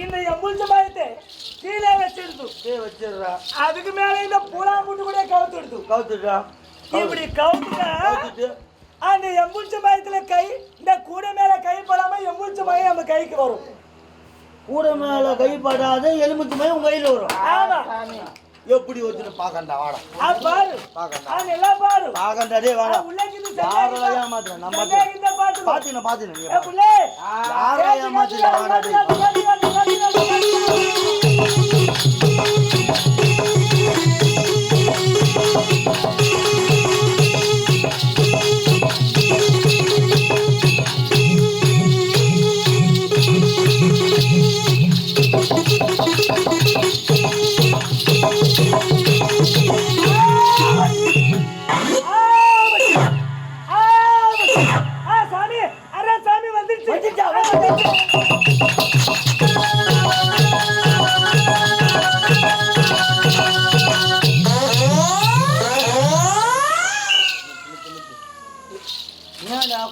இந்த எம்புல்ச்ச பயத்தை கீழே வச்சிருது அதுக்கு மேல இந்த பூலா முட்டு கூட கவுத்துடுறா இப்படி கவுத்துட்டு அந்த எம்புல்ச்ச பயத்துல கை இந்த கூடை மேல கை படாம எம்புல்ச்ச பயம் நம்ம கைக்கு வரும். கூடை மேல கை படாத எலுமிச்ச பயம் உங்க கையில வரும். ஆமா எப்படி வச்சுட்டு பாக்கண்டா வாடா பாரு பாக்கண்டா நல்லா பாரு பாக்கண்டா டேய் வாடா உள்ளக்கிது யாரல ஏமாத்துற நம்ம இந்த பாத்து பாத்து நீ புள்ளே யாரல ஏமாத்துற வாடா டேய்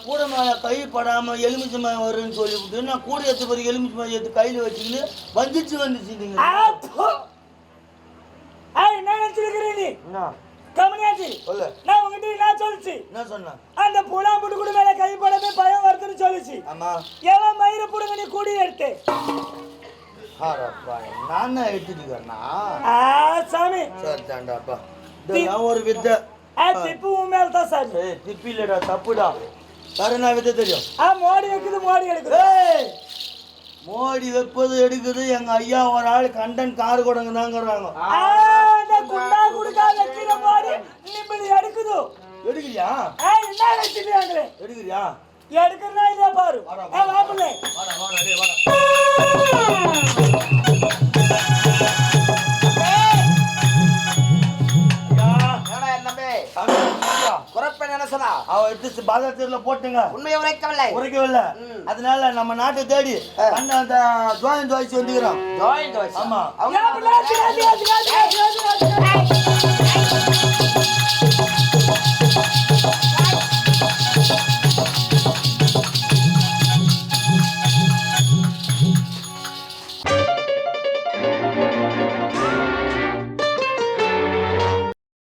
கூட மேல கை படாம எலுமிச்சை மயம் வரும்னு சொல்லிவிட்டு நான் கூட எடுத்து பிறகு எலுமிச்சை மயம் எடுத்து கையில வச்சுக்கிட்டு வந்துச்சு நீங்க என்ன நினைச்சிருக்கிறேன் நீ கமனியாச்சி நான் உங்ககிட்ட என்ன சொல்லுச்சு என்ன சொன்ன அந்த புலா புடு கூட மேல கை படாம பயம் வருதுன்னு சொல்லுச்சு. ஆமா எவன் மயிர புடுங்க நீ கூடி எடுத்து நான் தான் எடுத்துட்டுக்கண்ணா சாமி சரி தாண்டாப்பா ஒரு வித்தை திப்பு உண்மையால தான் சாமி திப்பி இல்லடா தப்புடா கருணா வித்தை தெரியும் மோடி வைக்குது மோடி எடுக்குது மோடி வைப்பது எடுக்குது எங்க ஐயா ஒரு ஆள் கண்டன் கார் கொடுங்க தாங்கிறாங்க குண்டா குடுக்கா வைக்கிற மோடி நிம்மதி எடுக்குது எடுக்கிறியா என்ன வச்சிருக்காங்களே எடுக்கிறியா எடுக்கிறதா இதே பாரு வாப்பலே வாடா வாடா டேய் வாடா பாதத்துல போட்டுங்க உண்மையை உரைக்கவில்லை அதனால நம்ம நாட்டை தேடி அந்த ஜோயின் ஜோய்ஸ் வந்துக்கிறோம் ஆமா